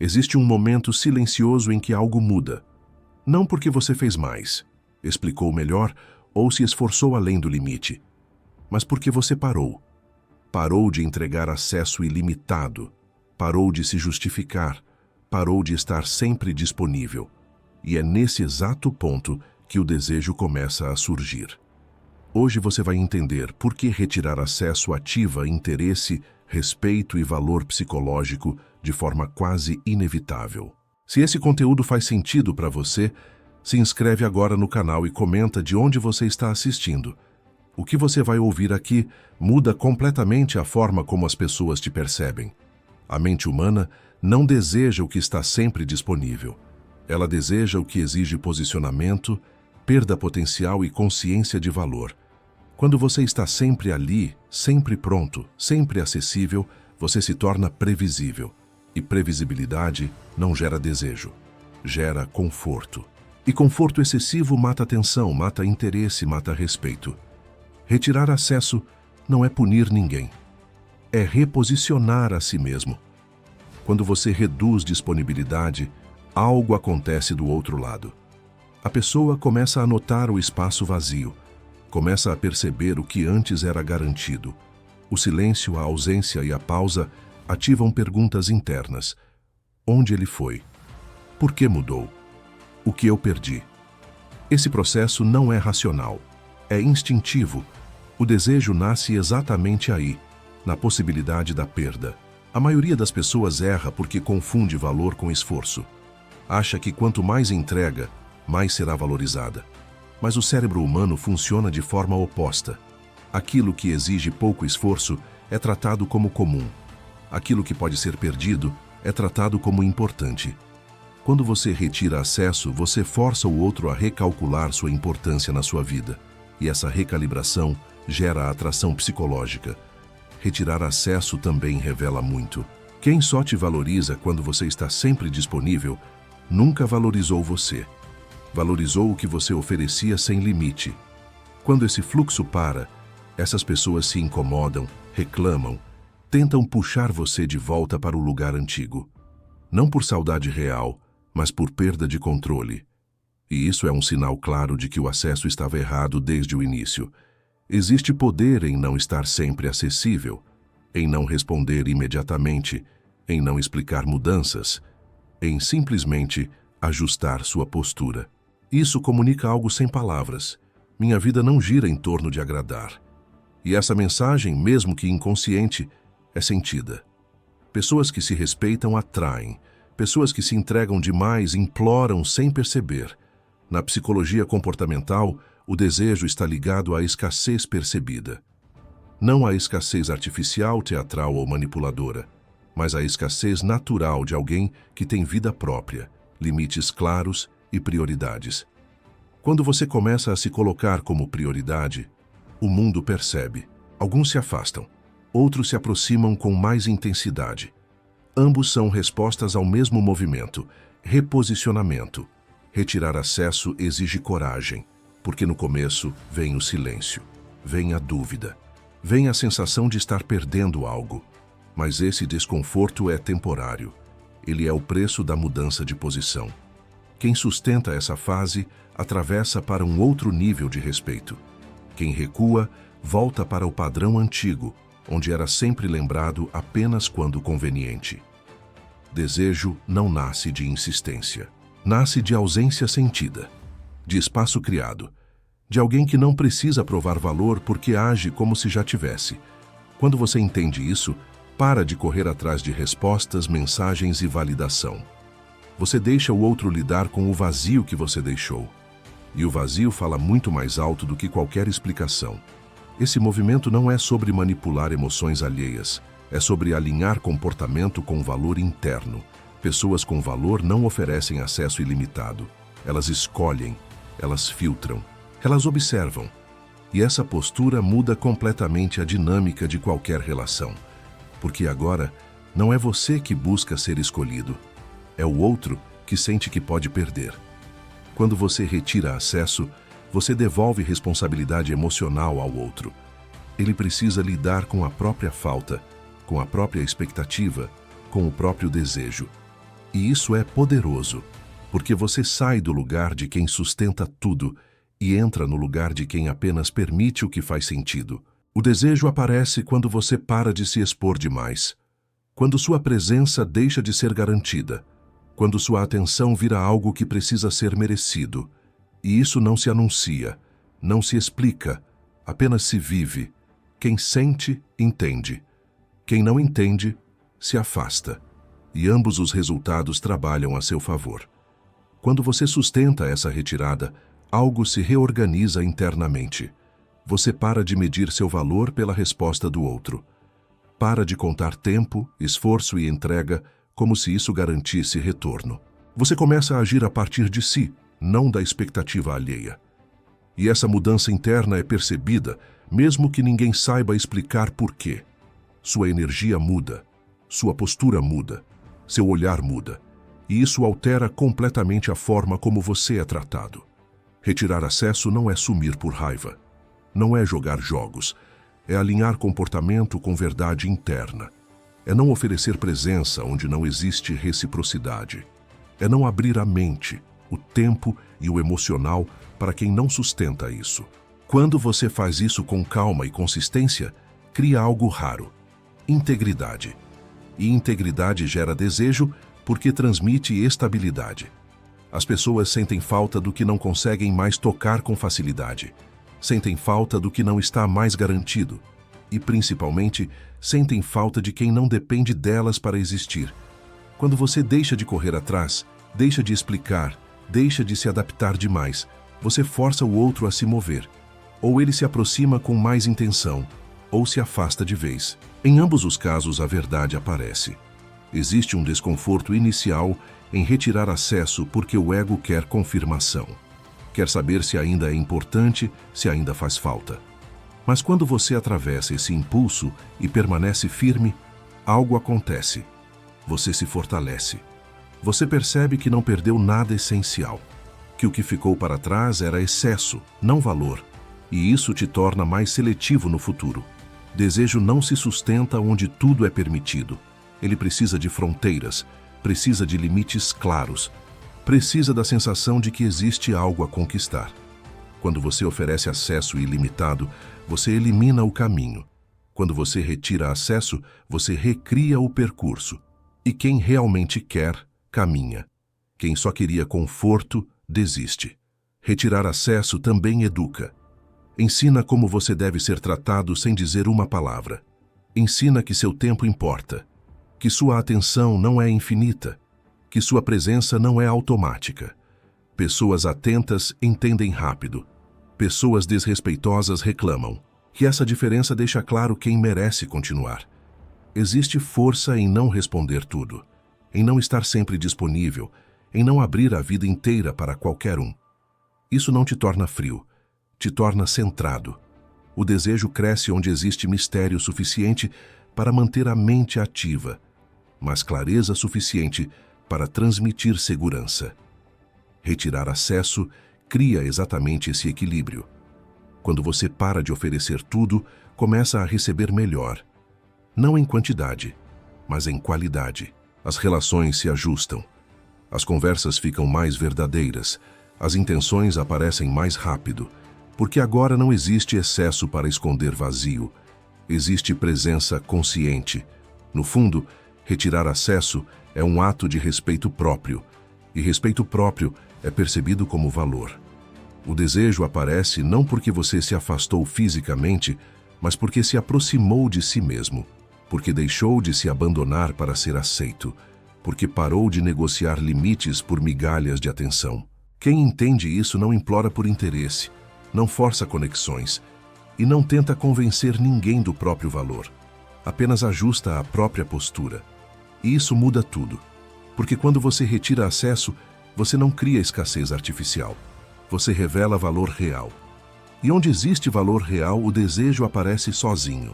Existe um momento silencioso em que algo muda. Não porque você fez mais, explicou melhor ou se esforçou além do limite, mas porque você parou. Parou de entregar acesso ilimitado, parou de se justificar, parou de estar sempre disponível. E é nesse exato ponto que o desejo começa a surgir. Hoje você vai entender por que retirar acesso ativa interesse, respeito e valor psicológico de forma quase inevitável. Se esse conteúdo faz sentido para você, se inscreve agora no canal e comenta de onde você está assistindo. O que você vai ouvir aqui muda completamente a forma como as pessoas te percebem. A mente humana não deseja o que está sempre disponível. Ela deseja o que exige posicionamento, perda potencial e consciência de valor. Quando você está sempre ali, sempre pronto, sempre acessível, você se torna previsível. E previsibilidade não gera desejo, gera conforto. E conforto excessivo mata atenção, mata interesse, mata respeito. Retirar acesso não é punir ninguém. É reposicionar a si mesmo. Quando você reduz disponibilidade, algo acontece do outro lado. A pessoa começa a notar o espaço vazio, começa a perceber o que antes era garantido. O silêncio, a ausência e a pausa ativam perguntas internas. Onde ele foi? Por que mudou? O que eu perdi? Esse processo não é racional, é instintivo. O desejo nasce exatamente aí, na possibilidade da perda. A maioria das pessoas erra porque confunde valor com esforço. Acha que quanto mais entrega, mais será valorizada. Mas o cérebro humano funciona de forma oposta. Aquilo que exige pouco esforço é tratado como comum. Aquilo que pode ser perdido é tratado como importante. Quando você retira acesso, você força o outro a recalcular sua importância na sua vida. E essa recalibração gera a atração psicológica. Retirar acesso também revela muito. Quem só te valoriza quando você está sempre disponível, nunca valorizou você. Valorizou o que você oferecia sem limite. Quando esse fluxo para, essas pessoas se incomodam, reclamam, tentam puxar você de volta para o lugar antigo. Não por saudade real, mas por perda de controle. E isso é um sinal claro de que o acesso estava errado desde o início. Existe poder em não estar sempre acessível, em não responder imediatamente, em não explicar mudanças, em simplesmente ajustar sua postura. Isso comunica algo sem palavras. Minha vida não gira em torno de agradar. E essa mensagem, mesmo que inconsciente, é sentida. Pessoas que se respeitam atraem. Pessoas que se entregam demais imploram sem perceber. Na psicologia comportamental, o desejo está ligado à escassez percebida. Não à escassez artificial, teatral ou manipuladora, mas à escassez natural de alguém que tem vida própria, limites claros e prioridades. Quando você começa a se colocar como prioridade, o mundo percebe. Alguns se afastam, outros se aproximam com mais intensidade. Ambos são respostas ao mesmo movimento, reposicionamento. Retirar acesso exige coragem, porque no começo vem o silêncio, vem a dúvida, vem a sensação de estar perdendo algo. Mas esse desconforto é temporário. Ele é o preço da mudança de posição. Quem sustenta essa fase atravessa para um outro nível de respeito. Quem recua volta para o padrão antigo, onde era sempre lembrado apenas quando conveniente. Desejo não nasce de insistência. Nasce de ausência sentida, de espaço criado, de alguém que não precisa provar valor porque age como se já tivesse. Quando você entende isso, para de correr atrás de respostas, mensagens e validação. Você deixa o outro lidar com o vazio que você deixou. E o vazio fala muito mais alto do que qualquer explicação. Esse movimento não é sobre manipular emoções alheias, é sobre alinhar comportamento com valor interno. Pessoas com valor não oferecem acesso ilimitado. Elas escolhem, elas filtram, elas observam. E essa postura muda completamente a dinâmica de qualquer relação. Porque agora não é você que busca ser escolhido, é o outro que sente que pode perder. Quando você retira acesso, você devolve responsabilidade emocional ao outro. Ele precisa lidar com a própria falta, com a própria expectativa, com o próprio desejo. E isso é poderoso, porque você sai do lugar de quem sustenta tudo e entra no lugar de quem apenas permite o que faz sentido. O desejo aparece quando você para de se expor demais, quando sua presença deixa de ser garantida, quando sua atenção vira algo que precisa ser merecido. E isso não se anuncia, não se explica, apenas se vive. Quem sente, entende. Quem não entende, se afasta. E ambos os resultados trabalham a seu favor. Quando você sustenta essa retirada, algo se reorganiza internamente. Você para de medir seu valor pela resposta do outro. Para de contar tempo, esforço e entrega como se isso garantisse retorno. Você começa a agir a partir de si, não da expectativa alheia. E essa mudança interna é percebida, mesmo que ninguém saiba explicar por quê. Sua energia muda, sua postura muda, seu olhar muda, e isso altera completamente a forma como você é tratado. Retirar acesso não é sumir por raiva, não é jogar jogos, é alinhar comportamento com verdade interna. É não oferecer presença onde não existe reciprocidade. É não abrir a mente, o tempo e o emocional para quem não sustenta isso. Quando você faz isso com calma e consistência, cria algo raro: integridade. E integridade gera desejo porque transmite estabilidade. As pessoas sentem falta do que não conseguem mais tocar com facilidade. Sentem falta do que não está mais garantido. E, principalmente, sentem falta de quem não depende delas para existir. Quando você deixa de correr atrás, deixa de explicar, deixa de se adaptar demais, você força o outro a se mover. Ou ele se aproxima com mais intenção, ou se afasta de vez. Em ambos os casos, a verdade aparece. Existe um desconforto inicial em retirar acesso porque o ego quer confirmação. Quer saber se ainda é importante, se ainda faz falta. Mas quando você atravessa esse impulso e permanece firme, algo acontece. Você se fortalece. Você percebe que não perdeu nada essencial, que o que ficou para trás era excesso, não valor, e isso te torna mais seletivo no futuro. Desejo não se sustenta onde tudo é permitido. Ele precisa de fronteiras, precisa de limites claros, precisa da sensação de que existe algo a conquistar. Quando você oferece acesso ilimitado, você elimina o caminho. Quando você retira acesso, você recria o percurso. E quem realmente quer, caminha. Quem só queria conforto, desiste. Retirar acesso também educa. Ensina como você deve ser tratado sem dizer uma palavra. Ensina que seu tempo importa, que sua atenção não é infinita, que sua presença não é automática. Pessoas atentas entendem rápido. Pessoas desrespeitosas reclamam. Que essa diferença deixa claro quem merece continuar. Existe força em não responder tudo, em não estar sempre disponível, em não abrir a vida inteira para qualquer um. Isso não te torna frio, te torna centrado. O desejo cresce onde existe mistério suficiente para manter a mente ativa, mas clareza suficiente para transmitir segurança. Retirar acesso cria exatamente esse equilíbrio. Quando você para de oferecer tudo, começa a receber melhor. Não em quantidade, mas em qualidade. As relações se ajustam. As conversas ficam mais verdadeiras. As intenções aparecem mais rápido. Porque agora não existe excesso para esconder vazio. Existe presença consciente. No fundo, retirar acesso é um ato de respeito próprio. E respeito próprio é percebido como valor. O desejo aparece não porque você se afastou fisicamente, mas porque se aproximou de si mesmo, porque deixou de se abandonar para ser aceito, porque parou de negociar limites por migalhas de atenção. Quem entende isso não implora por interesse, não força conexões e não tenta convencer ninguém do próprio valor. Apenas ajusta a própria postura. E isso muda tudo, porque quando você retira acesso, você não cria escassez artificial. Você revela valor real. E onde existe valor real, o desejo aparece sozinho.